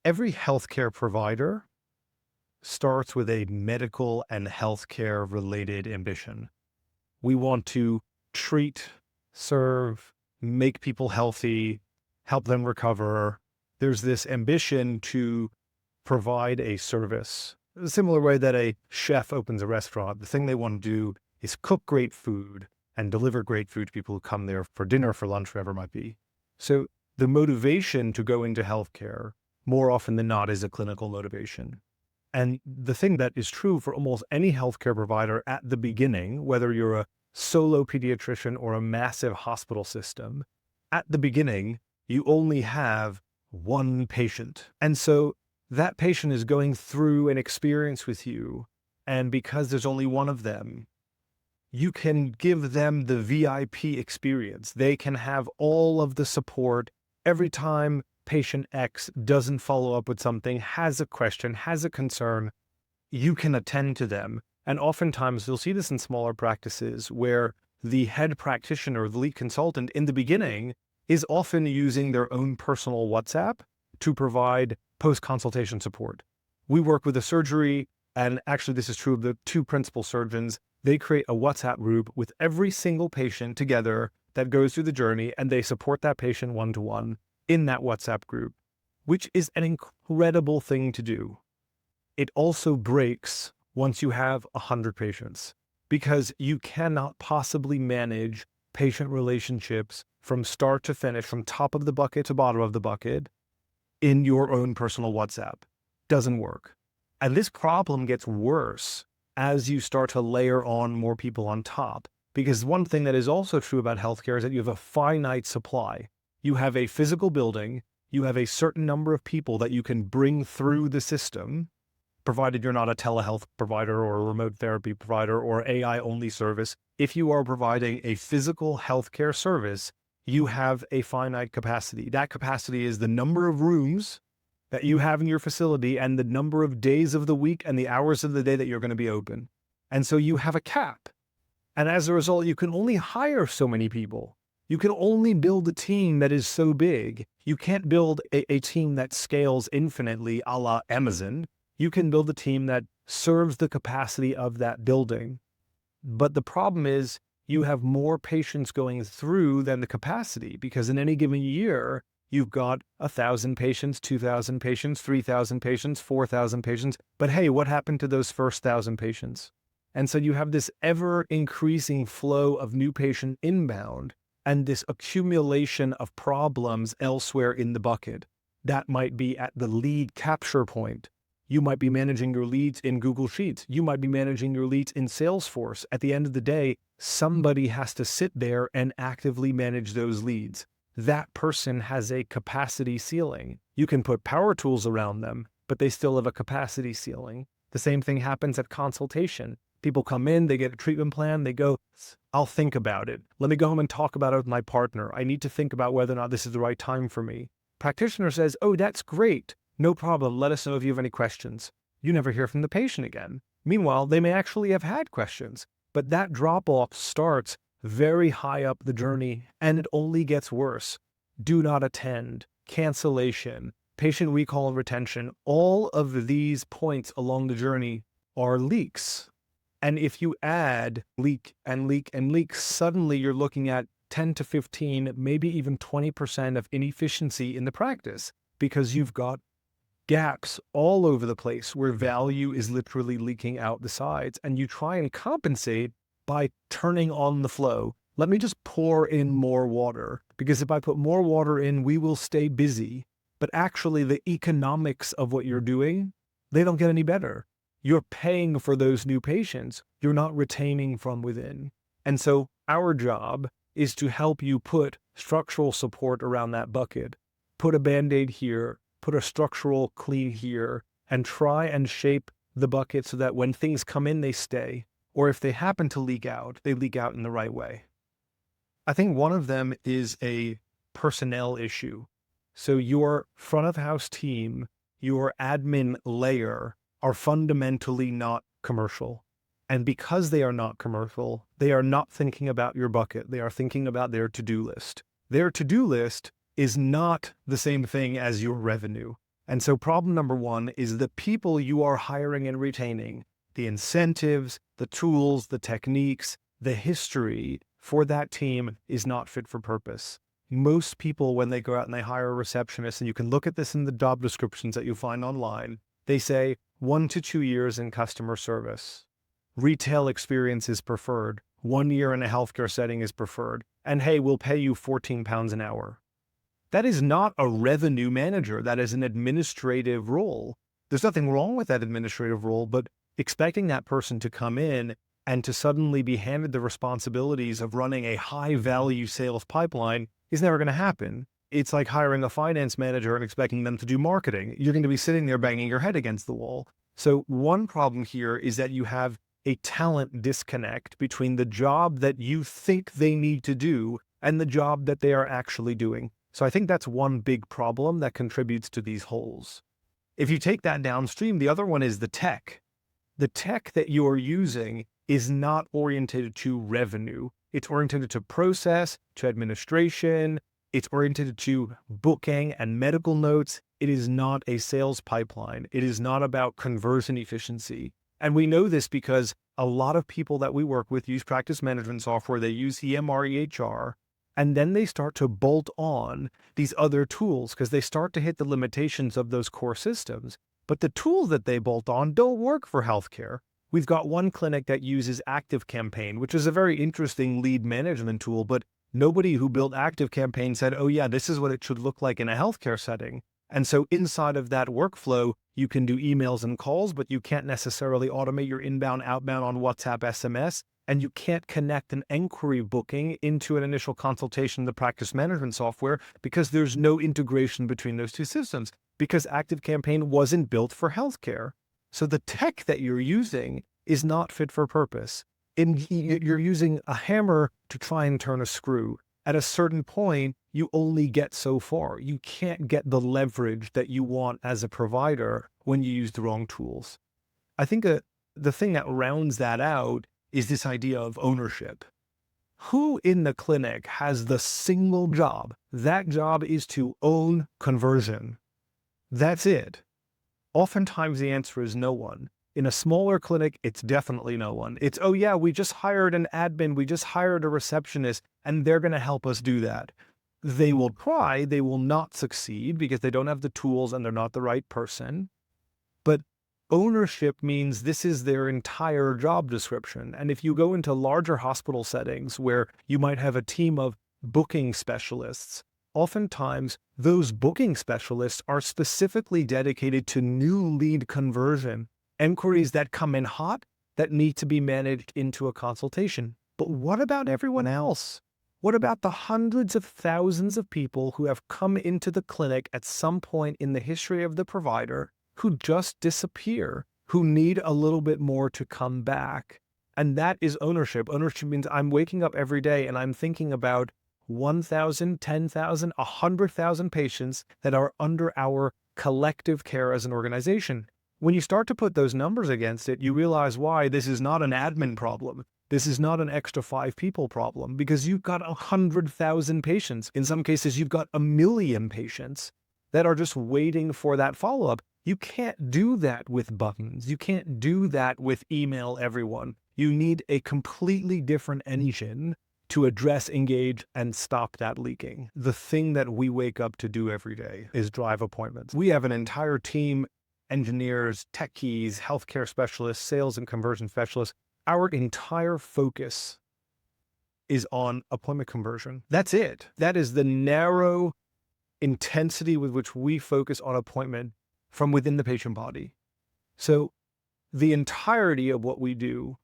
Every healthcare provider starts with a medical and healthcare related ambition. We want to treat, serve, make people healthy, help them recover. There's this ambition to provide a service. A similar way that a chef opens a restaurant, the thing they want to do is cook great food and deliver great food to people who come there for dinner, for lunch, whatever it might be. So the motivation to go into healthcare, more often than not, is a clinical motivation. And the thing that is true for almost any healthcare provider at the beginning, whether you're a solo pediatrician or a massive hospital system, at the beginning, you only have one patient. And so that patient is going through an experience with you. And because there's only one of them, you can give them the VIP experience. They can have all of the support every time patient X doesn't follow up with something, has a question, has a concern. You can attend to them. And oftentimes you'll see this in smaller practices where the head practitioner, the lead consultant in the beginning is often using their own personal WhatsApp to provide post-consultation support. We work with a surgery, and actually this is true of the two principal surgeons. They create a WhatsApp group with every single patient together that goes through the journey, and they support that patient one-to-one in that WhatsApp group, which is an incredible thing to do. It also breaks once you have 100 patients, because you cannot possibly manage patient relationships from start to finish, from top of the bucket to bottom of the bucket, in your own personal WhatsApp. Doesn't work. And this problem gets worse as you start to layer on more people on top. Because one thing that is also true about healthcare is that you have a finite supply. You have a physical building, you have a certain number of people that you can bring through the system, provided you're not a telehealth provider or a remote therapy provider or AI-only service. If you are providing a physical healthcare service, you have a finite capacity. That capacity is the number of rooms that you have in your facility and the number of days of the week and the hours of the day that you're going to be open. And so you have a cap. And as a result, you can only hire so many people. You can only build a team that is so big. You can't build a team that scales infinitely a la Amazon. You can build a team that serves the capacity of that building. But the problem is you have more patients going through than the capacity, because in any given year, you've got 1,000 patients, 2,000 patients, 3,000 patients, 4,000 patients. But hey, what happened to those first 1,000 patients? And so you have this ever increasing flow of new patient inbound and this accumulation of problems elsewhere in the bucket. That might be at the lead capture point. You might be managing your leads in Google Sheets. You might be managing your leads in Salesforce. At the end of the day, somebody has to sit there and actively manage those leads. That person has a capacity ceiling. You can put power tools around them, but they still have a capacity ceiling. The same thing happens at consultation. People come in, they get a treatment plan, they go, I'll think about it. Let me go home and talk about it with my partner. I need to think about whether or not this is the right time for me. Practitioner says, oh, that's great. No problem. Let us know if you have any questions. You never hear from the patient again. Meanwhile, they may actually have had questions, but that drop-off starts very high up the journey, and it only gets worse. Do not attend, cancellation, patient recall and retention, all of these points along the journey are leaks. And if you add leak and leak and leak, suddenly you're looking at 10 to 15, maybe even 20% of inefficiency in the practice, because you've got gaps all over the place where value is literally leaking out the sides, and you try and compensate by turning on the flow. Let me just pour in more water, because if I put more water in, we will stay busy. But actually the economics of what you're doing, they don't get any better. You're paying for those new patients. You're not retaining from within. And so our job is to help you put structural support around that bucket, put a Band-Aid here, put a structural clean here, and try and shape the bucket so that when things come in, they stay. Or if they happen to leak out, they leak out in the right way. I think one of them is a personnel issue. So your front of house team, your admin layer are fundamentally not commercial. And because they are not commercial, they are not thinking about your bucket. They are thinking about their to-do list. Their to-do list is not the same thing as your revenue. And so problem number one is the people you are hiring and retaining, the incentives, the tools, the techniques, the history for that team is not fit for purpose. Most people, when they go out and they hire a receptionist, and you can look at this in the job descriptions that you find online, they say 1 to 2 years in customer service. Retail experience is preferred. 1 year in a healthcare setting is preferred. And hey, we'll pay you £14 an hour. That is not a revenue manager. That is an administrative role. There's nothing wrong with that administrative role, but expecting that person to come in and to suddenly be handed the responsibilities of running a high-value sales pipeline is never going to happen. It's like hiring a finance manager and expecting them to do marketing. You're going to be sitting there banging your head against the wall. So one problem here is that you have a talent disconnect between the job that you think they need to do and the job that they are actually doing. So I think that's one big problem that contributes to these holes. If you take that downstream, the other one is the tech. The tech that you are using is not oriented to revenue. It's oriented to process, to administration. It's oriented to booking and medical notes. It is not a sales pipeline. It is not about conversion efficiency. And we know this because a lot of people that we work with use practice management software. They use EMR, EHR, and then they start to bolt on these other tools because they start to hit the limitations of those core systems. But the tools that they bolt on don't work for healthcare. We've got one clinic that uses ActiveCampaign, which is a very interesting lead management tool, but nobody who built ActiveCampaign said, oh yeah, this is what it should look like in a healthcare setting. And so inside of that workflow, you can do emails and calls, but you can't necessarily automate your inbound, outbound on WhatsApp, SMS, and you can't connect an inquiry booking into an initial consultation in the practice management software because there's no integration between those two systems because ActiveCampaign wasn't built for healthcare. So the tech that you're using is not fit for purpose. You're using a hammer to try and turn a screw. At a certain point, you only get so far. You can't get the leverage that you want as a provider when you use the wrong tools. I think the thing that rounds that out is this idea of ownership. Who in the clinic has the single job? That job is to own conversion. That's it. Oftentimes the answer is no one. In a smaller clinic, it's definitely no one. It's, oh yeah, we just hired an admin, we just hired a receptionist, and they're going to help us do that. They will try, they will not succeed because they don't have the tools and they're not the right person. But ownership means this is their entire job description. And if you go into larger hospital settings where you might have a team of booking specialists, oftentimes those booking specialists are specifically dedicated to new lead conversion, inquiries that come in hot that need to be managed into a consultation. But what about everyone else? What about the hundreds of thousands of people who have come into the clinic at some point in the history of the provider who just disappear, who need a little bit more to come back? And that is ownership. Ownership means I'm waking up every day and I'm thinking about 1,000, 10,000, 100,000 patients that are under our collective care as an organization. When you start to put those numbers against it, you realize why this is not an admin problem. This is not an extra 5 people problem because you've got 100,000 patients. In some cases, you've got 1 million patients that are just waiting for that follow-up. You can't do that with buttons. You can't do that with email everyone. You need a completely different engine to address, engage, and stop that leaking. The thing that we wake up to do every day is drive appointments. We have an entire team, engineers, techies, healthcare specialists, sales and conversion specialists. Our entire focus is on appointment conversion. That's it. That is the narrow intensity with which we focus on appointment from within the patient body. So the entirety of what we do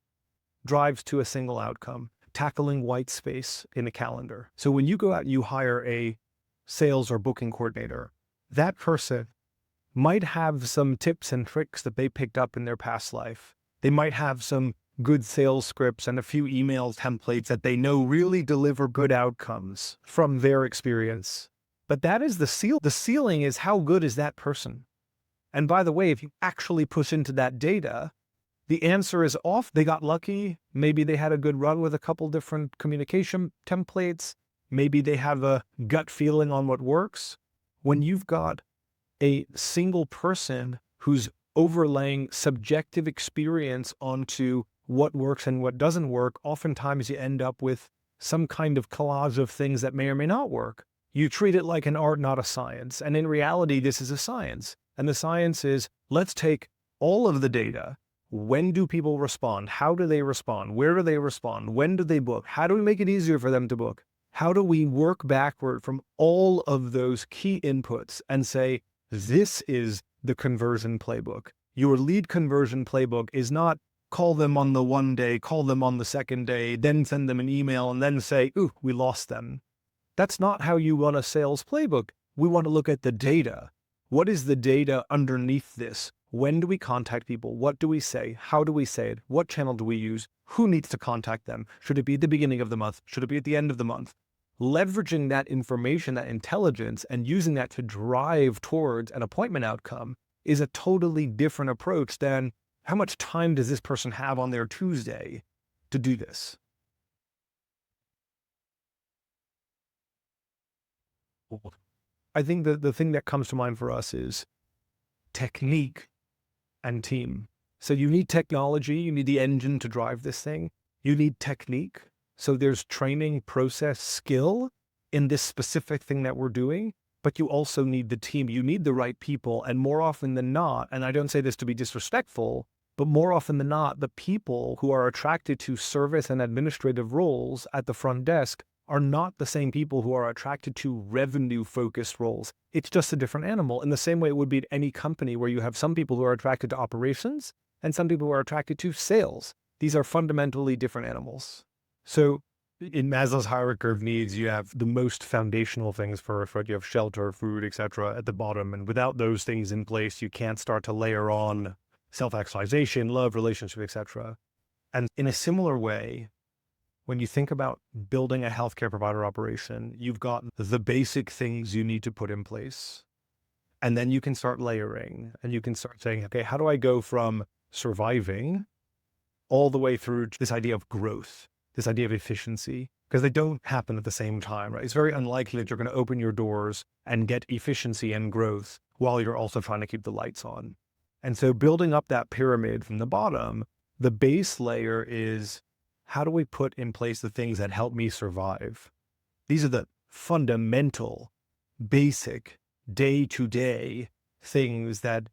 drives to a single outcome, tackling white space in a calendar. So when you go out and you hire a sales or booking coordinator, that person might have some tips and tricks that they picked up in their past life. They might have some good sales scripts and a few email templates that they know really deliver good outcomes from their experience. But that is the ceiling. The ceiling is how good is that person? And by the way, if you actually push into that data, the answer is off. They got lucky. Maybe they had a good run with a couple different communication templates. Maybe they have a gut feeling on what works. When you've got a single person who's overlaying subjective experience onto what works and what doesn't work, oftentimes you end up with some kind of collage of things that may or may not work. You treat it like an art, not a science. And in reality, this is a science. And the science is, let's take all of the data. When do people respond? How do they respond? Where do they respond? When do they book? How do we make it easier for them to book? How do we work backward from all of those key inputs and say, this is the conversion playbook. Your lead conversion playbook is not call them on the one day, call them on the second day, then send them an email and then say, ooh, we lost them. That's not how you run a sales playbook. We want to look at the data. What is the data underneath this? When do we contact people? What do we say? How do we say it? What channel do we use? Who needs to contact them? Should it be at the beginning of the month? Should it be at the end of the month? Leveraging that information, that intelligence, and using that to drive towards an appointment outcome is a totally different approach than how much time does this person have on their Tuesday to do this? I think that the thing that comes to mind for us is technique and team. So you need technology, you need the engine to drive this thing. You need technique. So there's training, process, skill in this specific thing that we're doing, but you also need the team. You need the right people. And more often than not, and I don't say this to be disrespectful, but more often than not, the people who are attracted to service and administrative roles at the front desk are not the same people who are attracted to revenue-focused roles. It's just a different animal. In the same way it would be at any company where you have some people who are attracted to operations and some people who are attracted to sales. These are fundamentally different animals. So in Maslow's hierarchy of needs, you have the most foundational things first, right? You have shelter, food, etc. at the bottom. And without those things in place, you can't start to layer on self-actualization, love, relationship, etc. And in a similar way, when you think about building a healthcare provider operation, you've got the basic things you need to put in place. And then you can start layering and you can start saying, okay, how do I go from surviving all the way through this idea of growth, this idea of efficiency? Because they don't happen at the same time, right? It's very unlikely that you're going to open your doors and get efficiency and growth while you're also trying to keep the lights on. And so building up that pyramid from the bottom, the base layer is, how do we put in place the things that help me survive? These are the fundamental, basic, day-to-day things that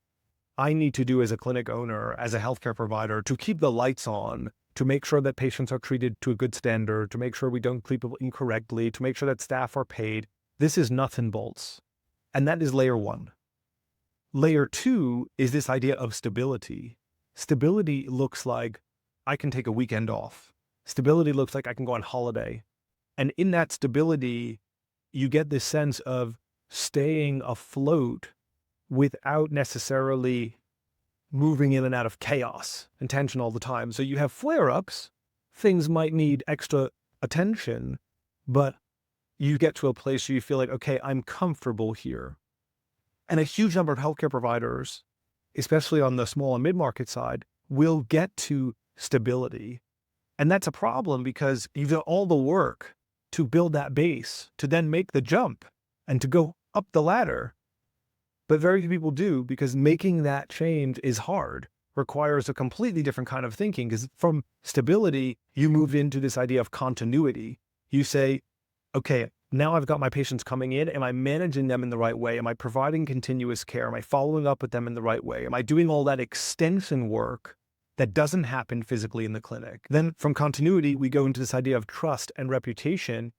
I need to do as a clinic owner, as a healthcare provider, to keep the lights on, to make sure that patients are treated to a good standard, to make sure we don't treat people incorrectly, to make sure that staff are paid. This is nuts and bolts. And that is layer one. Layer two is this idea of stability. Stability looks like I can take a weekend off. Stability looks like I can go on holiday. And in that stability, you get this sense of staying afloat without necessarily moving in and out of chaos and tension all the time. So you have flare-ups, things might need extra attention, but you get to a place where you feel like, okay, I'm comfortable here. And a huge number of healthcare providers, especially on the small and mid-market side, will get to stability. And that's a problem because you've done all the work to build that base, to then make the jump and to go up the ladder. But very few people do, because making that change is hard, requires a completely different kind of thinking. Because from stability, you move into this idea of continuity. You say, okay, now I've got my patients coming in. Am I managing them in the right way? Am I providing continuous care? Am I following up with them in the right way? Am I doing all that extension work that doesn't happen physically in the clinic? Then from continuity, we go into this idea of trust and reputation.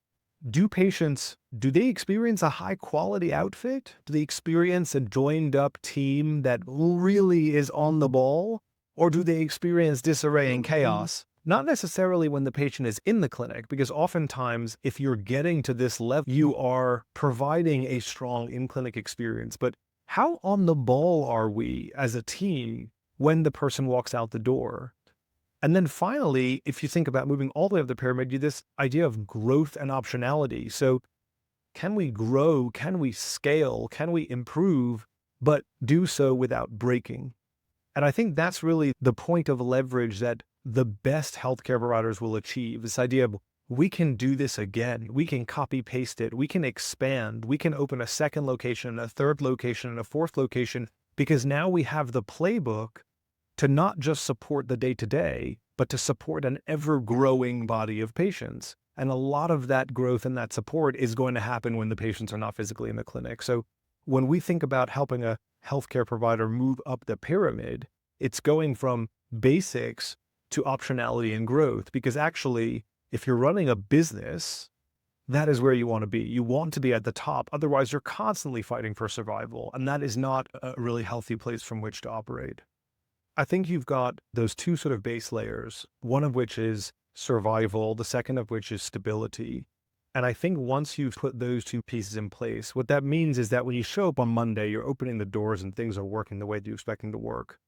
Do patients, do they experience a high quality outfit? Do they experience a joined up team that really is on the ball? Or do they experience disarray and chaos? Not necessarily when the patient is in the clinic, because oftentimes if you're getting to this level, you are providing a strong in-clinic experience. But how on the ball are we as a team when the person walks out the door? And then finally, if you think about moving all the way up the pyramid, you this idea of growth and optionality. So can we grow? Can we scale? Can we improve, but do so without breaking? And I think that's really the point of leverage that the best healthcare providers will achieve. This idea of we can do this again. We can copy paste it. We can expand. We can open a second location, a third location, and a fourth location, because now we have the playbook to not just support the day-to-day, but to support an ever-growing body of patients. And a lot of that growth and that support is going to happen when the patients are not physically in the clinic. So when we think about helping a healthcare provider move up the pyramid, it's going from basics to optionality and growth, because actually, if you're running a business, that is where you want to be. You want to be at the top. Otherwise, you're constantly fighting for survival. And that is not a really healthy place from which to operate. I think you've got those two sort of base layers, one of which is survival, the second of which is stability. And I think once you've put those two pieces in place, what that means is that when you show up on Monday, you're opening the doors and things are working the way that you expect them to work.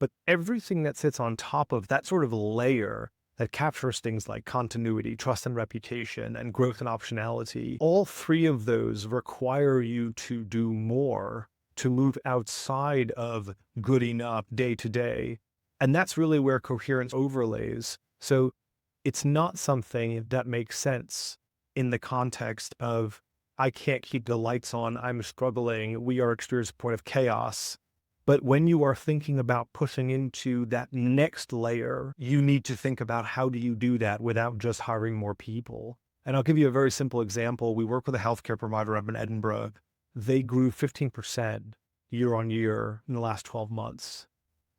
But everything that sits on top of that sort of layer that captures things like continuity, trust and reputation, and growth and optionality, all three of those require you to do more, to move outside of good enough day to day. And that's really where coherence overlays. So it's not something that makes sense in the context of, I can't keep the lights on, I'm struggling, we are experiencing a point of chaos. But when you are thinking about pushing into that next layer, you need to think about how do you do that without just hiring more people. And I'll give you a very simple example. We work with a healthcare provider up in Edinburgh. They grew 15% year on year in the last 12 months.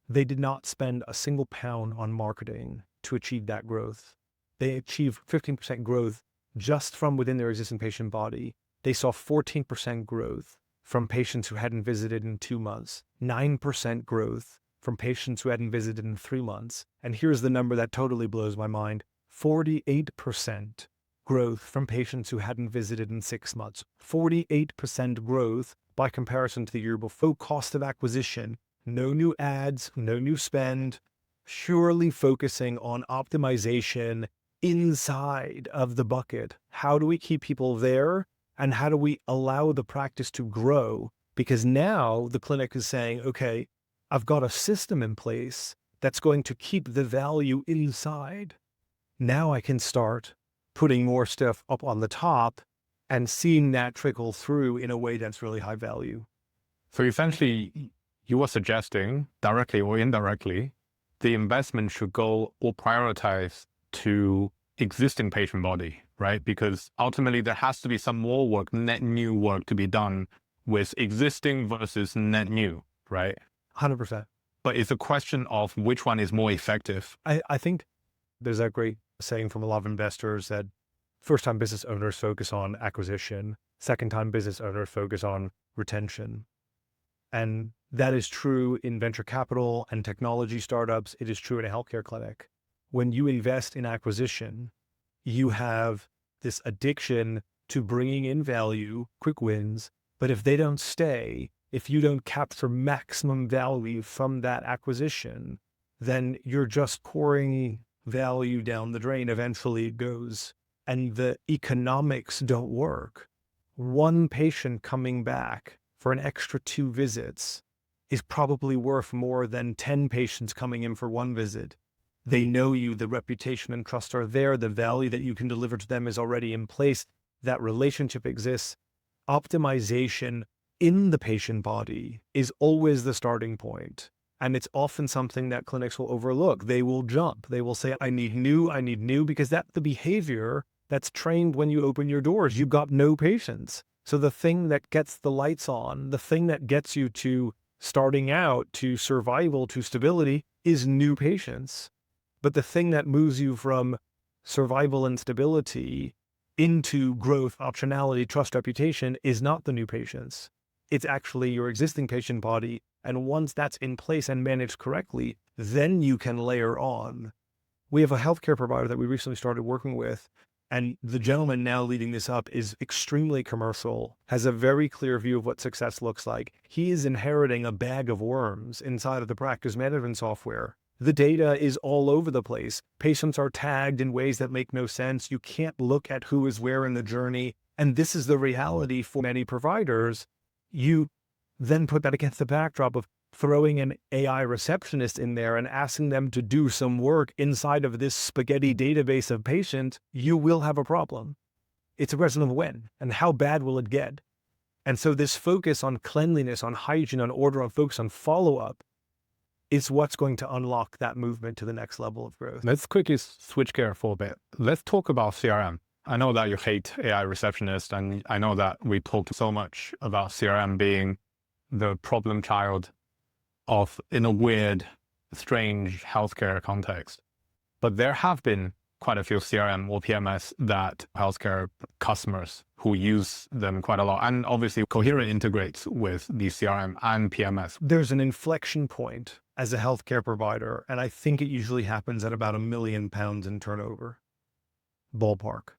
They did not spend a single pound on marketing to achieve that growth. They achieved 15% growth just from within their existing patient body. They saw 14% growth from patients who hadn't visited in 2 months, 9% growth from patients who hadn't visited in 3 months. And here's the number that totally blows my mind, 48% growth from patients who hadn't visited in 6 months, 48% growth by comparison to the year before. Cost of acquisition, no new ads, no new spend, purely focusing on optimization inside of the bucket. How do we keep people there? And how do we allow the practice to grow? Because now the clinic is saying, okay, I've got a system in place that's going to keep the value inside. Now I can start putting more stuff up on the top and seeing that trickle through in a way that's really high value. So essentially, you were suggesting, directly or indirectly, the investment should go or prioritize to existing patient body, right? Because ultimately there has to be some more work, net new work to be done with existing versus net new, right? 100%. But it's a question of which one is more effective. I think there's that great saying from a lot of investors that first-time business owners focus on acquisition, second-time business owners focus on retention. And that is true in venture capital and technology startups. It is true in a healthcare clinic. When you invest in acquisition, you have this addiction to bringing in value, quick wins, but if they don't stay, if you don't capture maximum value from that acquisition, then you're just pouring value down the drain. Eventually it goes, and the economics don't work. One patient coming back for an extra 2 visits is probably worth more than 10 patients coming in for 1 visit. They know you, the reputation and trust are there, the value that you can deliver to them is already in place, that relationship exists. Optimization in the patient body is always the starting point. And it's often something that clinics will overlook. They will jump. They will say, I need new, because that's the behavior that's trained when you open your doors. You've got no patients. So the thing that gets the lights on, the thing that gets you to starting out, to survival, to stability is new patients. But the thing that moves you from survival and stability into growth, optionality, trust, reputation is not the new patients. It's actually your existing patient body. And once that's in place and managed correctly, then you can layer on. We have a healthcare provider that we recently started working with, and the gentleman now leading this up is extremely commercial, has a very clear view of what success looks like. He is inheriting a bag of worms inside of the practice management software. The data is all over the place. Patients are tagged in ways that make no sense. You can't look at who is where in the journey. And this is the reality for many providers. You then put that against the backdrop of throwing an AI receptionist in there and asking them to do some work inside of this spaghetti database of patients, you will have a problem. It's a question of when and how bad will it get. And so this focus on cleanliness, on hygiene, on order, on focus on follow-up is what's going to unlock that movement to the next level of growth. Let's quickly switch gear for a bit. Let's talk about CRM. I know that you hate AI receptionists, and I know that we talked so much about CRM being the problem child of, in a weird, strange healthcare context. But there have been quite a few CRM or PMS that healthcare customers who use them quite a lot. And obviously Coherent integrates with the CRM and PMS. There's an inflection point as a healthcare provider, and I think it usually happens at about £1 million in turnover, ballpark,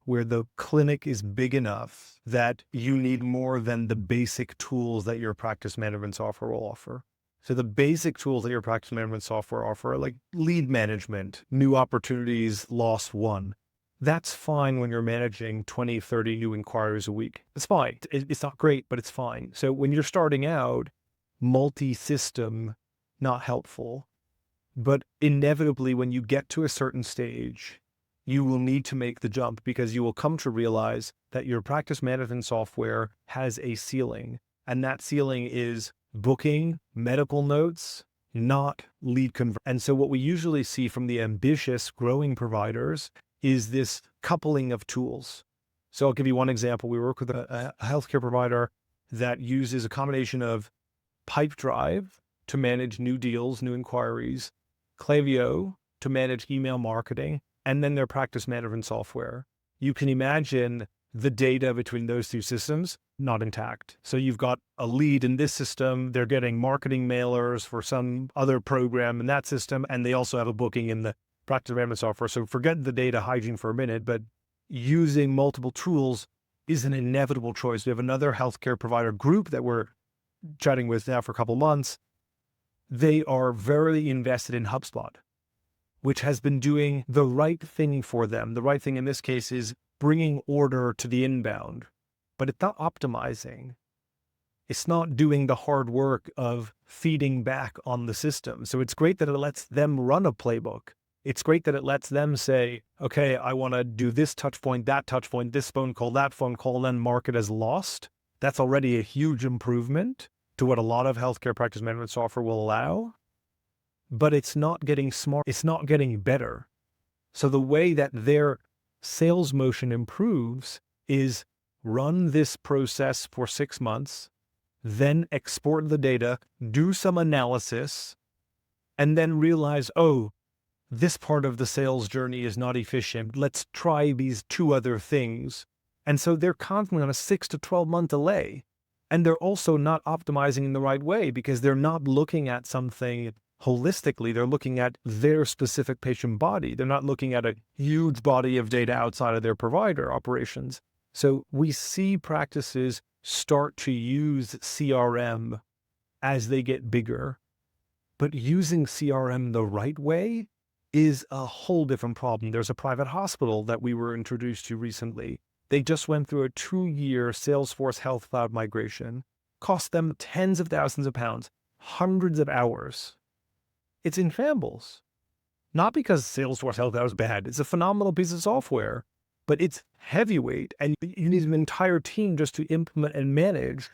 where the clinic is big enough that you need more than the basic tools that your practice management software will offer. So the basic tools that your practice management software offer are like lead management, new opportunities, loss one. That's fine when you're managing 20, 30 new inquiries a week. It's fine. It's not great, but it's fine. So when you're starting out, multi-system, not helpful. But inevitably, when you get to a certain stage, you will need to make the jump because you will come to realize that your practice management software has a ceiling. And that ceiling is booking, medical notes, not lead conversion. And so what we usually see from the ambitious growing providers is this coupling of tools. So I'll give you one example. We work with a healthcare provider that uses a combination of Pipedrive to manage new deals, new inquiries, Klaviyo to manage email marketing, and then their practice management software. You can imagine the data between those two systems not intact. So you've got a lead in this system, they're getting marketing mailers for some other program in that system, and they also have a booking in the practice management software. So forget the data hygiene for a minute, but using multiple tools is an inevitable choice. We have another healthcare provider group that we're chatting with now for a couple months. They are very invested in HubSpot, which has been doing the right thing for them. The right thing in this case is bringing order to the inbound, but it's not optimizing. It's not doing the hard work of feeding back on the system. So it's great that it lets them run a playbook. It's great that it lets them say, okay, I want to do this touch point, that touch point, this phone call, that phone call, then mark it as lost. That's already a huge improvement to what a lot of healthcare practice management software will allow, but it's not getting smart. It's not getting better. So the way that their sales motion improves is run this process for 6 months, then export the data, do some analysis, and then realize, oh, this part of the sales journey is not efficient. Let's try these 2 other things. And so they're constantly on a 6 to 12 month delay. And they're also not optimizing in the right way because they're not looking at something holistically. They're looking at their specific patient body. They're not looking at a huge body of data outside of their provider operations. So we see practices start to use CRM as they get bigger, but using CRM the right way is a whole different problem. There's a private hospital that we were introduced to recently. They just went through a 2-year Salesforce Health Cloud migration, cost them tens of thousands of pounds, hundreds of hours. It's in shambles. Not because Salesforce Health Cloud is bad. It's a phenomenal piece of software, but it's heavyweight and you need an entire team just to implement and manage.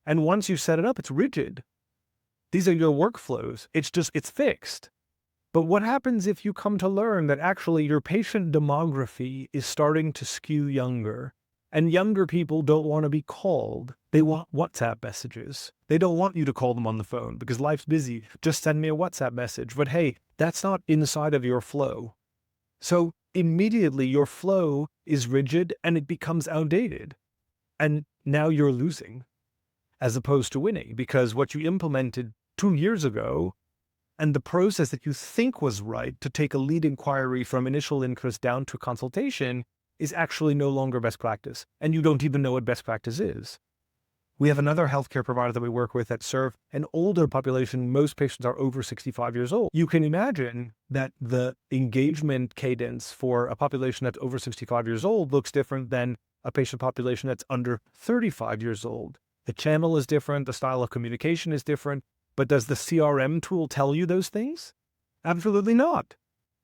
And once you set it up, it's rigid. These are your workflows. It's fixed. But what happens if you come to learn that actually your patient demography is starting to skew younger, and younger people don't want to be called? They want WhatsApp messages. They don't want you to call them on the phone because life's busy. Just send me a WhatsApp message. But hey, that's not inside of your flow. So immediately your flow is rigid and it becomes outdated. And now you're losing as opposed to winning because what you implemented 2 years ago and the process that you think was right to take a lead inquiry from initial interest down to consultation is actually no longer best practice. And you don't even know what best practice is. We have another healthcare provider that we work with that serve an older population. Most patients are over 65 years old. You can imagine that the engagement cadence for a population that's over 65 years old looks different than a patient population that's under 35 years old. The channel is different. The style of communication is different. But does the CRM tool tell you those things? Absolutely not.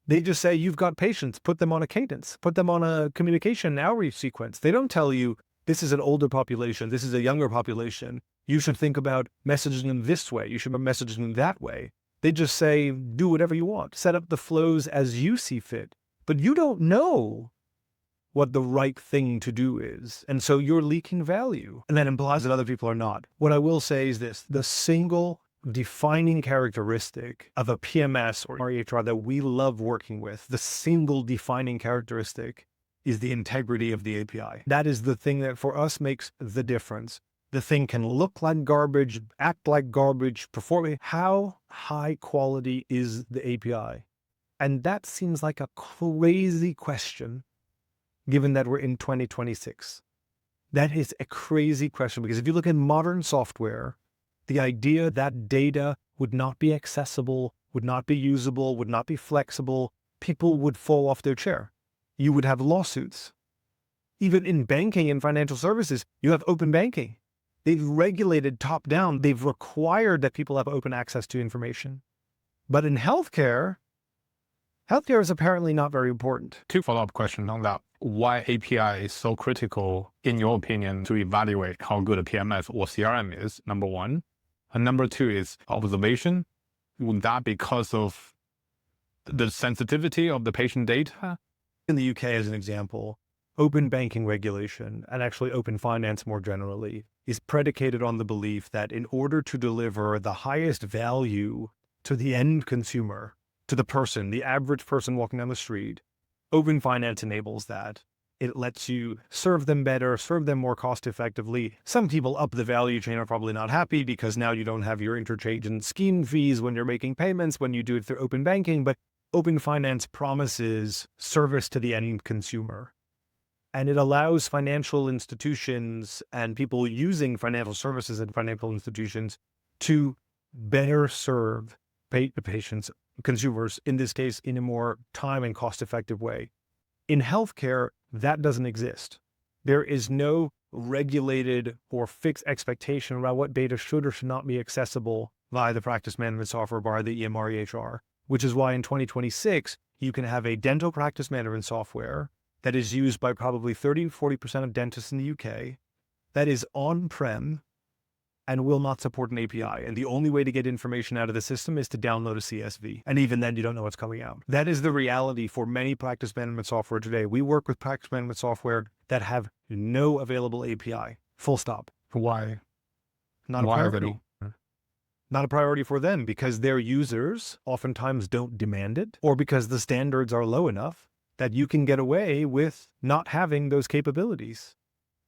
They just say, you've got patients, put them on a cadence, put them on a communication outreach sequence. They don't tell you, this is an older population, this is a younger population. You should think about messaging them this way. You should be messaging them that way. They just say, do whatever you want. Set up the flows as you see fit. But you don't know what the right thing to do is. And so you're leaking value. And that implies that other people are not. What I will say is this, the single defining characteristic of a PMS or REHR that we love working with, the single defining characteristic is the integrity of the API. That is the thing that for us makes the difference. The thing can look like garbage, act like garbage, perform. How high quality is the API? And that seems like a crazy question, given that we're in 2026. That is a crazy question, because if you look at modern software, the idea that data would not be accessible, would not be usable, would not be flexible, people would fall off their chair. You would have lawsuits. Even in banking and financial services, you have open banking. They've regulated top down. They've required that people have open access to information. But in healthcare is apparently not very important. 2 follow-up questions on that. Why API is so critical, in your opinion, to evaluate how good a PMS or CRM is, number 1. And number 2 is observation. Would that be because of the sensitivity of the patient data? In the UK, as an example, open banking regulation, and actually open finance more generally, is predicated on the belief that in order to deliver the highest value to the end consumer, to the person, the average person walking down the street, open finance enables that. It lets you serve them better, serve them more cost effectively. Some people up the value chain are probably not happy because now you don't have your interchange and scheme fees when you're making payments, when you do it through open banking, but open finance promises service to the end consumer. And it allows financial institutions and people using financial services and financial institutions to better serve patients, consumers, in this case, in a more time and cost-effective way. In healthcare, that doesn't exist. There is no regulated or fixed expectation about what data should or should not be accessible via the practice management software, via the EMR/EHR, which is why in 2026, you can have a dental practice management software that is used by probably 30-40% of dentists in the UK, that is on-prem and will not support an API. And the only way to get information out of the system is to download a CSV. And even then, you don't know what's coming out. That is the reality for many practice management software today. We work with practice management software that have no available API. Full stop. Why? Not a Why priority. Not a priority for them because their users oftentimes don't demand it, or because the standards are low enough that you can get away with not having those capabilities.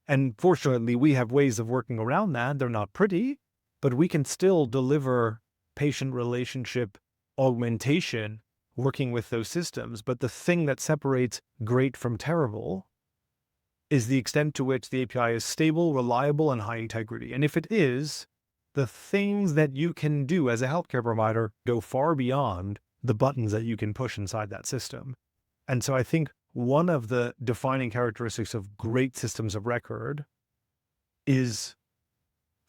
And fortunately, we have ways of working around that. They're not pretty, but we can still deliver patient relationship augmentation working with those systems. But the thing that separates great from terrible is the extent to which the API is stable, reliable, and high integrity. And if it is, the things that you can do as a healthcare provider go far beyond the buttons that you can push inside that system. And so I think one of the defining characteristics of great systems of record is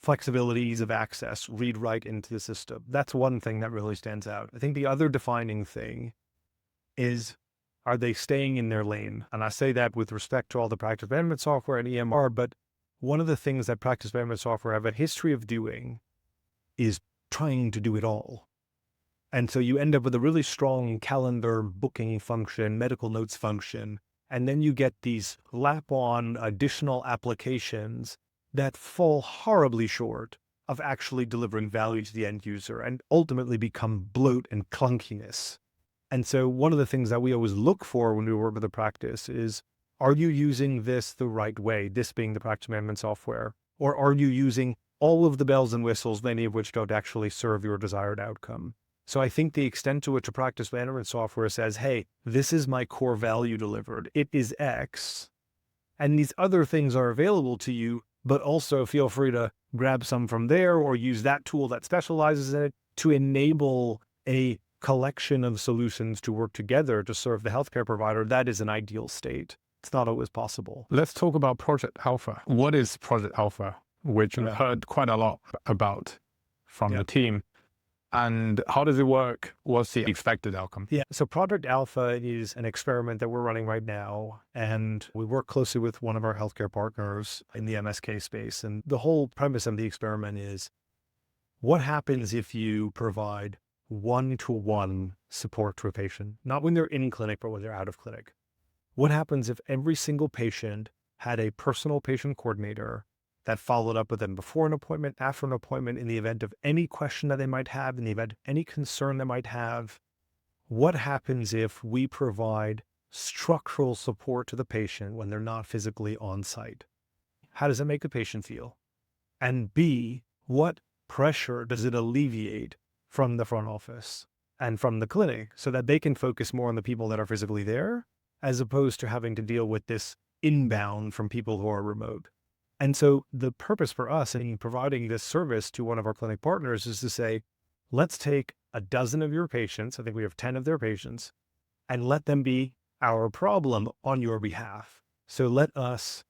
flexibility, ease of access, read right into the system. That's one thing that really stands out. I think the other defining thing is, are they staying in their lane? And I say that with respect to all the practice management software and EMR, but one of the things that practice management software have a history of doing is trying to do it all. And so you end up with a really strong calendar booking function, medical notes function, and then you get these lap-on additional applications that fall horribly short of actually delivering value to the end user and ultimately become bloat and clunkiness. And so one of the things that we always look for when we work with a practice is, are you using this the right way, this being the practice management software, or are you using all of the bells and whistles, many of which don't actually serve your desired outcome? So I think the extent to which a practice management software says, hey, this is my core value delivered, it is X, and these other things are available to you, but also feel free to grab some from there or use that tool that specializes in it to enable a collection of solutions to work together to serve the healthcare provider. That is an ideal state. It's not always possible. Let's talk about Project Alpha. What is Project Alpha, which I heard quite a lot about from the team? And how does it work? What's the expected outcome? Yeah. So Project Alpha is an experiment that we're running right now. And we work closely with one of our healthcare partners in the MSK space. And the whole premise of the experiment is what happens if you provide one-to-one support to a patient, not when they're in clinic, but when they're out of clinic? What happens if every single patient had a personal patient coordinator that followed up with them before an appointment, after an appointment, in the event of any question that they might have, in the event of any concern they might have? What happens if we provide structural support to the patient when they're not physically on site? How does it make the patient feel? And B, what pressure does it alleviate from the front office and from the clinic so that they can focus more on the people that are physically there, as opposed to having to deal with this inbound from people who are remote? And so the purpose for us in providing this service to one of our clinic partners is to say, let's take a dozen of your patients, I think we have 10 of their patients, and let them be our problem on your behalf. So let us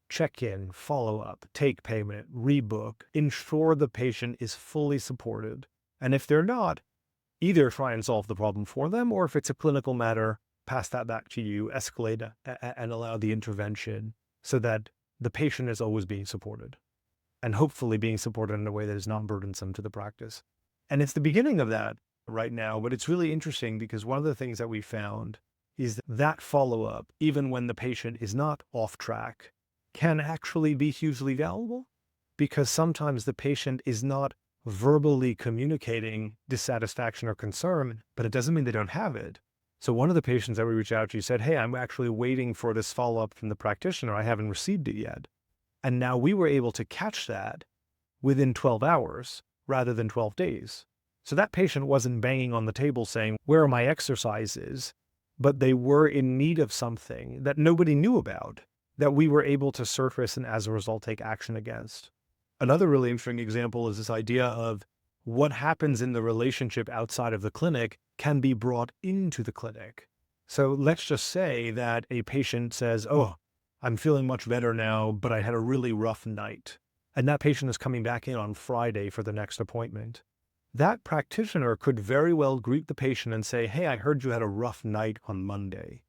check in, follow up, take payment, rebook, ensure the patient is fully supported. And if they're not, either try and solve the problem for them, or if it's a clinical matter, pass that back to you, escalate and allow the intervention so that the patient is always being supported, and hopefully being supported in a way that is not burdensome to the practice. And it's the beginning of that right now, but it's really interesting because one of the things that we found is that follow-up, even when the patient is not off track, can actually be hugely valuable, because sometimes the patient is not verbally communicating dissatisfaction or concern, but it doesn't mean they don't have it. So one of the patients that we reached out to said, hey, I'm actually waiting for this follow-up from the practitioner. I haven't received it yet. And now we were able to catch that within 12 hours rather than 12 days. So that patient wasn't banging on the table saying, where are my exercises? But they were in need of something that nobody knew about, that we were able to surface and as a result take action against. Another really interesting example is this idea of what happens in the relationship outside of the clinic can be brought into the clinic. So let's just say that a patient says, oh, I'm feeling much better now, but I had a really rough night. And that patient is coming back in on Friday for the next appointment. That practitioner could very well greet the patient and say, hey, I heard you had a rough night on Monday.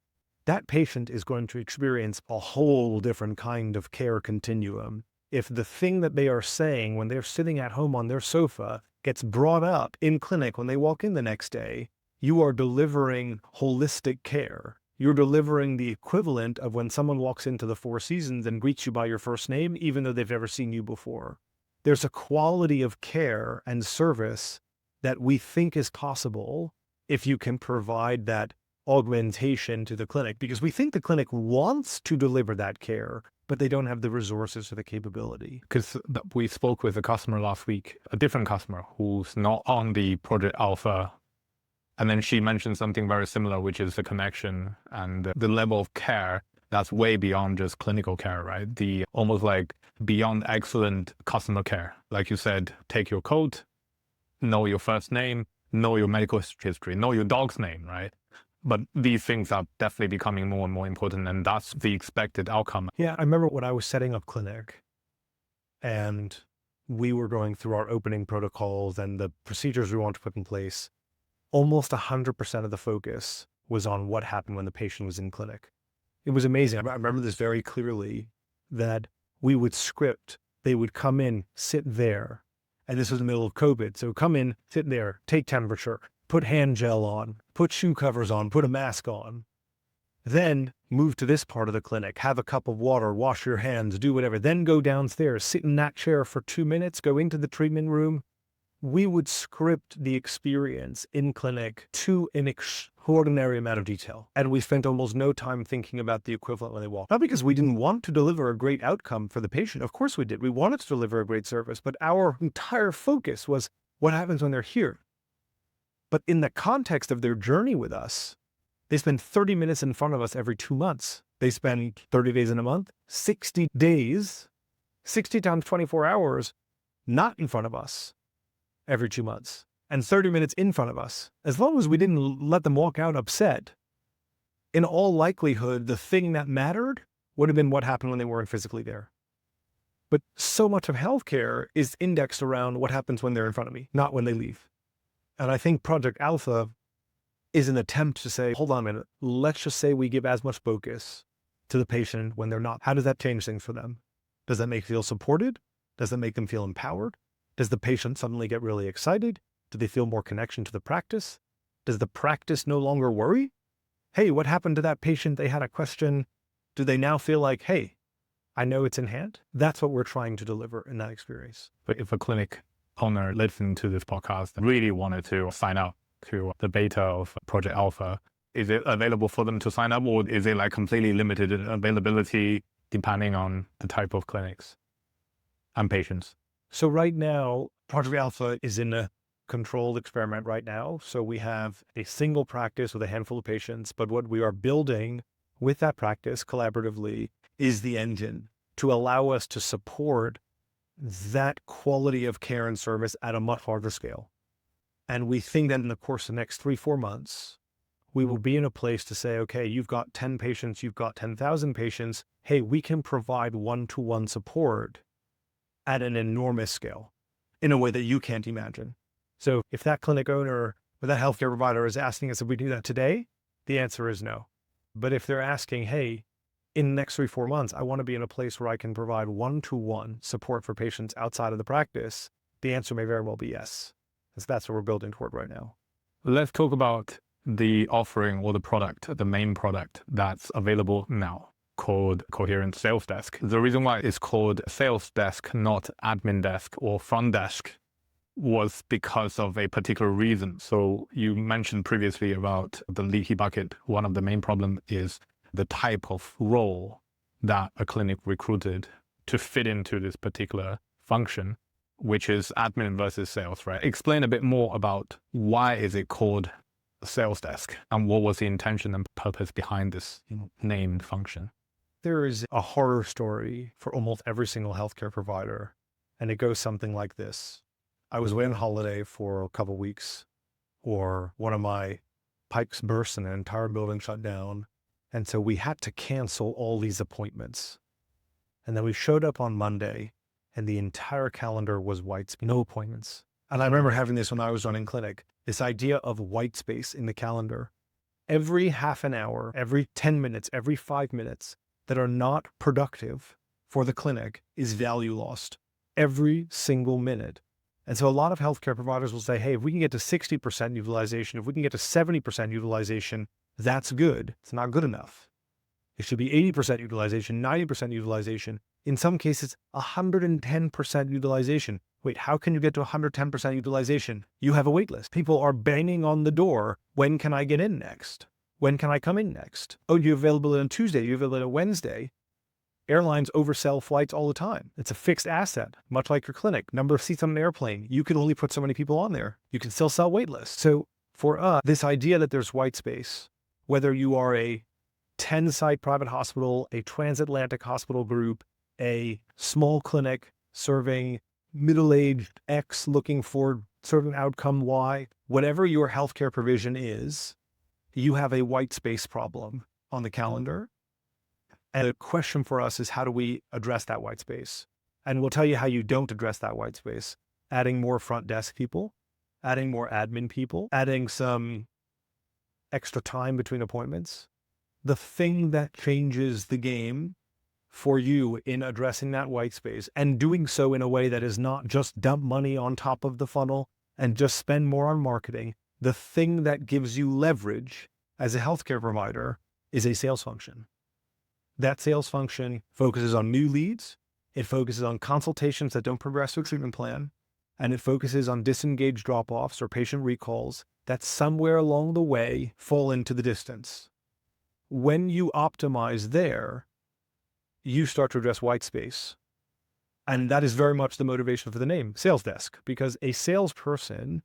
That patient is going to experience a whole different kind of care continuum if the thing that they are saying when they're sitting at home on their sofa gets brought up in clinic when they walk in the next day. You are delivering holistic care. You're delivering the equivalent of when someone walks into the Four Seasons and greets you by your first name, even though they've never seen you before. There's a quality of care and service that we think is possible if you can provide that augmentation to the clinic, because we think the clinic wants to deliver that care, but they don't have the resources or the capability. Because we spoke with a customer last week, a different customer who's not on the Project Alpha. And then she mentioned something very similar, which is the connection and the level of care that's way beyond just clinical care, right? The almost like beyond excellent customer care. Like you said, take your coat, know your first name, know your medical history, know your dog's name, right? But these things are definitely becoming more and more important, and that's the expected outcome. Yeah, I remember when I was setting up clinic and we were going through our opening protocols and the procedures we want to put in place, almost 100% of the focus was on what happened when the patient was in clinic. It was amazing. I remember this very clearly, that we would script, they would come in, sit there, and this was in the middle of COVID. So come in, sit there, take temperature, put hand gel on, put shoe covers on, put a mask on, then move to this part of the clinic, have a cup of water, wash your hands, do whatever, then go downstairs, sit in that chair for 2 minutes, go into the treatment room. We would script the experience in clinic to an extraordinary amount of detail. And we spent almost no time thinking about the equivalent when they walked. Not because we didn't want to deliver a great outcome for the patient. Of course we did. We wanted to deliver a great service, but our entire focus was what happens when they're here. But in the context of their journey with us, they spend 30 minutes in front of us every 2 months. They spend 30 days in a month, 60 days, 60 times 24 hours, not in front of us every 2 months, and 30 minutes in front of us. As long as we didn't let them walk out upset, in all likelihood, the thing that mattered would have been what happened when they weren't physically there. But so much of healthcare is indexed around what happens when they're in front of me, not when they leave. And I think Project Alpha is an attempt to say, hold on a minute, let's just say we give as much focus to the patient when they're not. How does that change things for them? Does that make them feel supported? Does that make them feel empowered? Does the patient suddenly get really excited? Do they feel more connection to the practice? Does the practice no longer worry? Hey, what happened to that patient? They had a question. Do they now feel like, hey, I know it's in hand? That's what we're trying to deliver in that experience. But if a clinic owner listening to this podcast really wanted to sign up to the beta of Project Alpha, is it available for them to sign up, or is it like completely limited availability depending on the type of clinics and patients? So right now, Project Alpha is in a controlled experiment right now. So we have a single practice with a handful of patients, but what we are building with that practice collaboratively is the engine to allow us to support that quality of care and service at a much larger scale. And we think that in the course of the next 3-4 months, we will be in a place to say, okay, you've got 10 patients, you've got 10,000 patients. Hey, we can provide one-to-one support at an enormous scale in a way that you can't imagine. So if that clinic owner or that healthcare provider is asking us if we do that today, the answer is no. But if they're asking, hey, in the next 3-4 months, I want to be in a place where I can provide one-to-one support for patients outside of the practice, the answer may very well be yes. So that's what we're building toward right now. Let's talk about the offering or the product, the main product that's available now, called Coherent Sales Desk. The reason why it's called Sales Desk, not Admin Desk or Front Desk, was because of a particular reason. So you mentioned previously about the leaky bucket. One of the main problems is the type of role that a clinic recruited to fit into this particular function, which is admin versus sales, right? Explain a bit more about why is it called Sales Desk and what was the intention and purpose behind this named function? There is a horror story for almost every single healthcare provider, and it goes something like this. I was away on holiday for a couple of weeks, or one of my pipes burst and an entire building shut down. And so we had to cancel all these appointments. And then we showed up on Monday and the entire calendar was white space, no appointments. And I remember having this when I was running clinic, this idea of white space in the calendar. Every half an hour, every 10 minutes, every 5 minutes that are not productive for the clinic is value lost. Every single minute. And so a lot of healthcare providers will say, hey, if we can get to 60% utilization, if we can get to 70% utilization, that's good. It's not good enough. It should be 80% utilization, 90% utilization. In some cases, 110% utilization. Wait, how can you get to 110% utilization? You have a wait list. People are banging on the door. When can I get in next? When can I come in next? Oh, you're available on Tuesday. You're available on Wednesday. Airlines oversell flights all the time. It's a fixed asset, much like your clinic. Number of seats on an airplane. You can only put so many people on there. You can still sell wait lists. So for us, this idea that there's white space, whether you are a 10-site private hospital, a transatlantic hospital group, a small clinic serving middle-aged X looking for certain outcome Y, whatever your healthcare provision is, you have a white space problem on the calendar. And the question for us is, how do we address that white space? And we'll tell you how you don't address that white space. Adding more front desk people, adding more admin people, adding some extra time between appointments. The thing that changes the game for you in addressing that white space and doing so in a way that is not just dump money on top of the funnel and just spend more on marketing. The thing that gives you leverage as a healthcare provider is a sales function. That sales function focuses on new leads. It focuses on consultations that don't progress to a treatment plan. And it focuses on disengaged drop-offs or patient recalls that somewhere along the way fall into the distance. When you optimize there, you start to address white space. And that is very much the motivation for the name, Sales Desk, because a salesperson,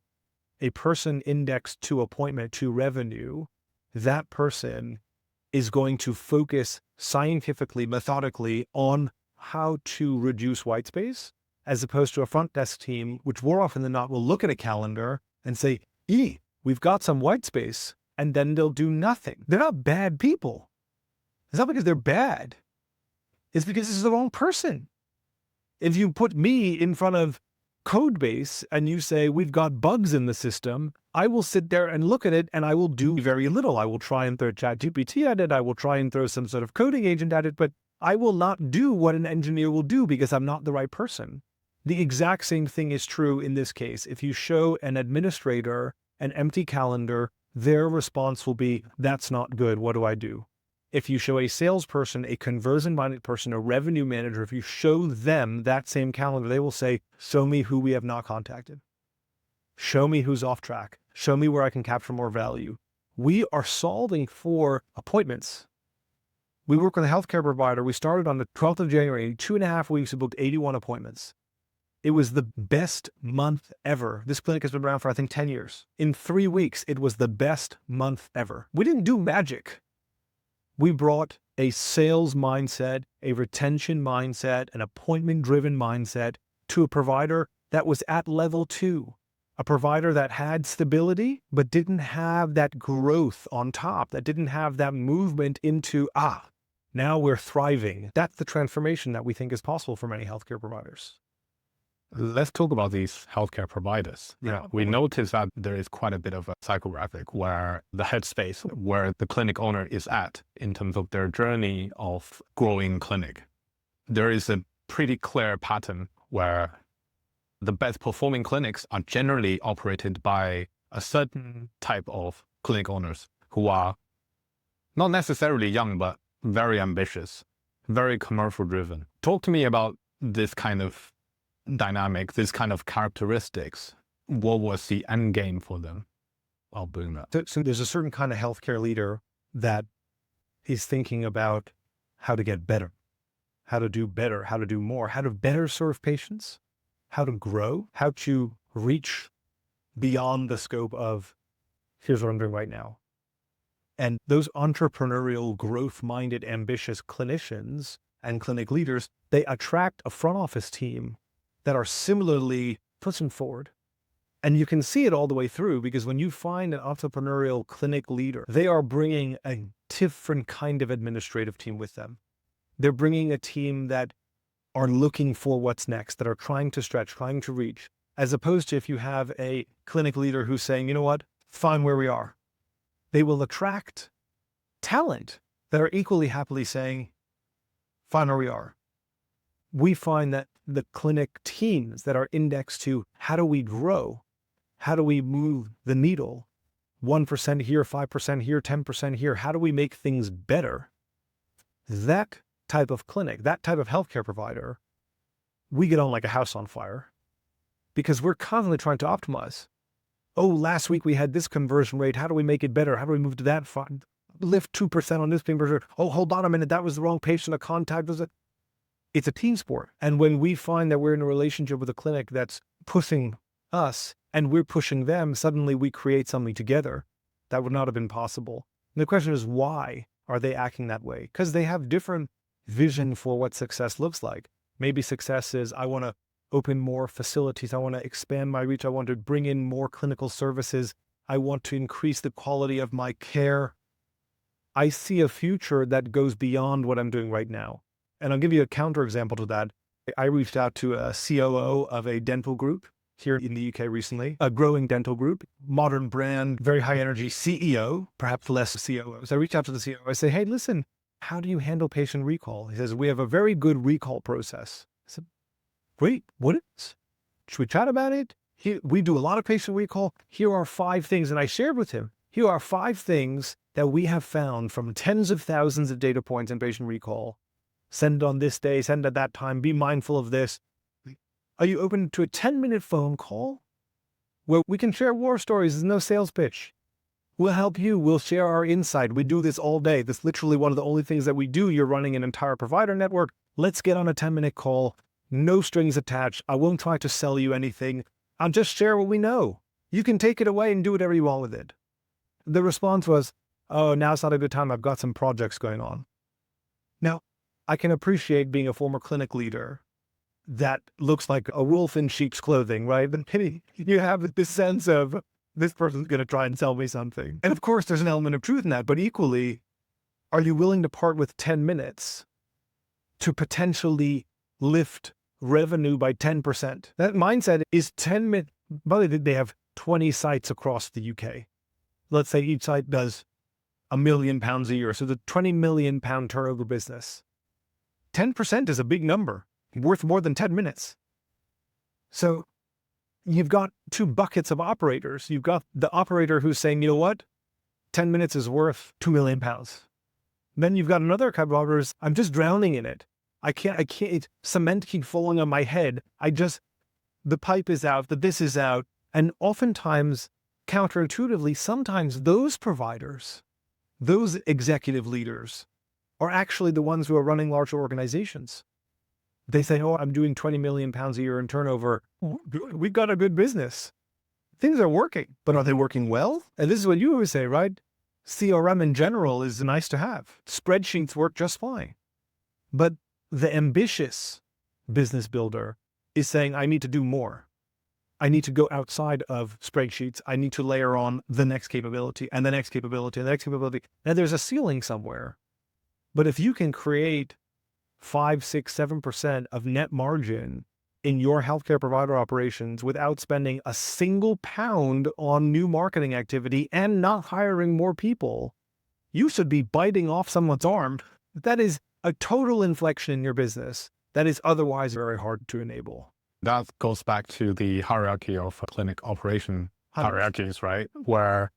a person indexed to appointment to revenue, that person is going to focus scientifically, methodically on how to reduce white space, as opposed to a front desk team, which more often than not will look at a calendar and say, we've got some white space, and then they'll do nothing. They're not bad people. It's not because they're bad. It's because this is the wrong person. If you put me in front of code base and you say, we've got bugs in the system, I will sit there and look at it and I will do very little. I will try and throw ChatGPT at it. I will try and throw some sort of coding agent at it, but I will not do what an engineer will do because I'm not the right person. The exact same thing is true in this case. If you show an administrator an empty calendar, their response will be, that's not good. What do I do? If you show a salesperson, a conversion-minded person, a revenue manager, if you show them that same calendar, they will say, show me who we have not contacted. Show me who's off track. Show me where I can capture more value. We are solving for appointments. We work with a healthcare provider. We started on the 12th of January. In 2.5 weeks, we booked 81 appointments. It was the best month ever. This clinic has been around for, I think, 10 years. In 3 weeks, it was the best month ever. We didn't do magic. We brought a sales mindset, a retention mindset, an appointment-driven mindset to a provider that was at level 2, a provider that had stability, but didn't have that growth on top, that didn't have that movement into, now we're thriving. That's the transformation that we think is possible for many healthcare providers. Let's talk about these healthcare providers. Yeah. We notice that there is quite a bit of a psychographic where the headspace where the clinic owner is at in terms of their journey of growing clinic. There is a pretty clear pattern where the best performing clinics are generally operated by a certain type of clinic owners who are not necessarily young, but very ambitious, very commercial driven. Talk to me about this kind of dynamic, this kind of characteristics. What was the end game for them while doing that? So there's a certain kind of healthcare leader that is thinking about how to get better, how to do better, how to do more, how to better serve patients, how to grow, how to reach beyond the scope of, here's what I'm doing right now. And those entrepreneurial, growth-minded, ambitious clinicians and clinic leaders, they attract a front office team that are similarly pushing forward. And you can see it all the way through, because when you find an entrepreneurial clinic leader, they are bringing a different kind of administrative team with them. They're bringing a team that are looking for what's next, that are trying to stretch, trying to reach, as opposed to if you have a clinic leader who's saying, you know what, fine where we are. They will attract talent that are equally happily saying, fine where we are. We find that the clinic teams that are indexed to how do we grow, how do we move the needle, 1% here, 5% here, 10% here, how do we make things better? That type of clinic, that type of healthcare provider, we get on like a house on fire because we're constantly trying to optimize. Oh, last week we had this conversion rate. How do we make it better? How do we move to that? Lift 2% on this conversion. Oh, hold on a minute. That was the wrong patient. A contact was it? It's a team sport. And when we find that we're in a relationship with a clinic that's pushing us and we're pushing them, suddenly we create something together that would not have been possible. And the question is, why are they acting that way? Because they have different vision for what success looks like. Maybe success is, I want to open more facilities. I want to expand my reach. I want to bring in more clinical services. I want to increase the quality of my care. I see a future that goes beyond what I'm doing right now. And I'll give you a counterexample to that. I reached out to a COO of a dental group here in the UK recently, a growing dental group, modern brand, very high energy CEO, perhaps less COO. So I reached out to the COO. I say, hey, listen, how do you handle patient recall? He says, we have a very good recall process. I said, great, what is? Should we chat about it? We do a lot of patient recall. Here are 5 things. And I shared with him, here are 5 things that we have found from tens of thousands of data points in patient recall. Send on this day, send at that time, be mindful of this. Are you open to a 10-minute phone call where we can share war stories? There's no sales pitch. We'll help you. We'll share our insight. We do this all day. This is literally one of the only things that we do. You're running an entire provider network. Let's get on a 10-minute call. No strings attached. I won't try to sell you anything. I'll just share what we know. You can take it away and do whatever you want with it. The response was, oh, now's not a good time. I've got some projects going on. Now, I can appreciate being a former clinic leader that looks like a wolf in sheep's clothing, right? But you have this sense of this person's going to try and sell me something. And of course, there's an element of truth in that. But equally, are you willing to part with 10 minutes to potentially lift revenue by 10%. That mindset is 10 minutes. By the way, they have 20 sites across the UK. Let's say each site does £1 million a year. So the £20 million turnover business. 10% is a big number, worth more than 10 minutes. So you've got two buckets of operators. You've got the operator who's saying, you know what? 10 minutes is worth £2 million. Then you've got another kind of operators, I'm just drowning in it. I can't, cement keeps falling on my head. The pipe is out, this is out. And oftentimes, counterintuitively, sometimes those providers, those executive leaders are actually the ones who are running larger organizations. They say, oh, I'm doing £20 million a year in turnover. We've got a good business. Things are working, but are they working well? And this is what you always say, right? CRM in general is nice to have. Spreadsheets work just fine. But the ambitious business builder is saying, I need to do more. I need to go outside of spreadsheets. I need to layer on the next capability and the next capability and the next capability. Now there's a ceiling somewhere. But if you can create 5, 6, 7% of net margin in your healthcare provider operations without spending a single pound on new marketing activity and not hiring more people, you should be biting off someone's arm. That is a total inflection in your business that is otherwise very hard to enable. That goes back to the hierarchy of clinic operation hierarchies, right? Where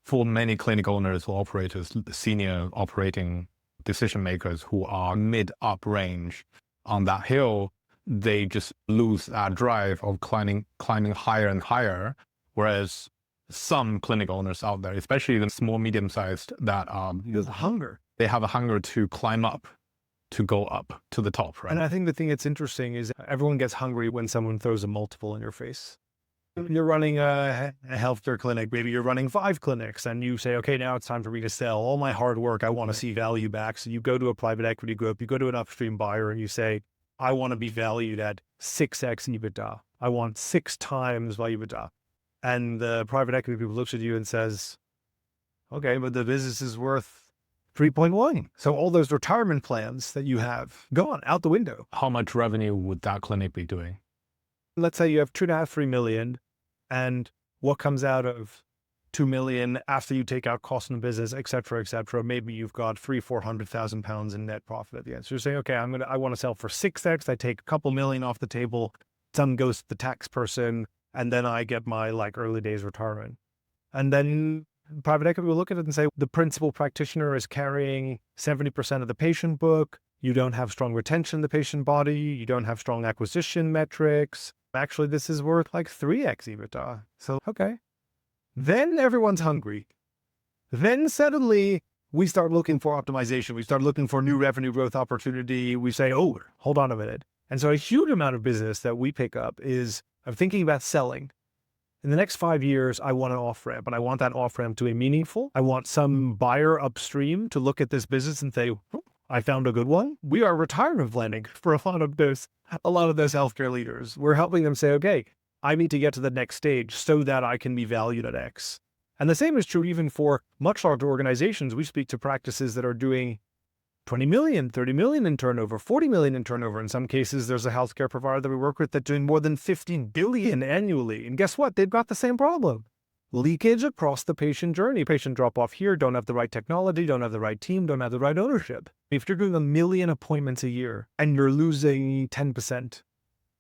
for many clinic owners or operators, the senior operating decision makers who are mid-up range on that hill, they just lose that drive of climbing higher and higher. Whereas some clinic owners out there, especially the small, medium-sized, that There's a hunger. They have a hunger to climb up, to go up to the top, right? And I think the thing that's interesting is everyone gets hungry when someone throws a multiple in your face. You're running a healthcare clinic, maybe you're running 5 clinics, and you say, okay, now it's time for me to sell all my hard work. I want to see value back. So you go to a private equity group, you go to an upstream buyer, and you say, I want to be valued at 6x EBITDA. I want 6 times my EBITDA. And the private equity group looks at you and says, okay, but the business is worth 3.1. So all those retirement plans that you have, gone out the window. How much revenue would that clinic be doing? Let's say you have 2.5, 3 million, and what comes out of 2 million after you take out cost in the business, et cetera, maybe you've got £300,000-400,000 in net profit at the end. So you're saying, okay, I want to sell for 6x. I take a couple million off the table. Some goes to the tax person, and then I get my early days retirement. And then private equity will look at it and say, the principal practitioner is carrying 70% of the patient book. You don't have strong retention in the patient body. You don't have strong acquisition metrics. Actually, this is worth 3x EBITDA. So, okay. Then everyone's hungry. Then suddenly we start looking for optimization. We start looking for new revenue growth opportunity. We say, oh, hold on a minute. And so a huge amount of business that we pick up is, I'm thinking about selling. In the next 5 years, I want an off-ramp, and I want that off-ramp to be meaningful. I want some buyer upstream to look at this business and say, oh, I found a good one. We are retirement planning for a lot of those healthcare leaders. We're helping them say, okay, I need to get to the next stage so that I can be valued at X. And the same is true even for much larger organizations. We speak to practices that are doing 20 million, 30 million in turnover, 40 million in turnover. In some cases, there's a healthcare provider that we work with that's doing more than 15 billion annually. And guess what? They've got the same problem. Leakage across the patient journey. Patient drop off here, don't have the right technology, don't have the right team, don't have the right ownership. If you're doing 1 million appointments a year and you're losing 10%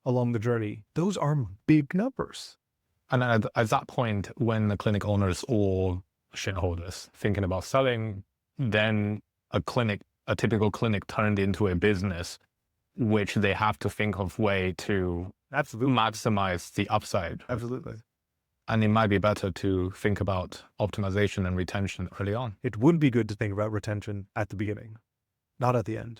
along the journey, those are big numbers. And at that point, when the clinic owners or shareholders thinking about selling, then a typical clinic turned into a business, which they have to think of way to maximize the upside. Absolutely. And it might be better to think about optimization and retention early on. It would be good to think about retention at the beginning, not at the end.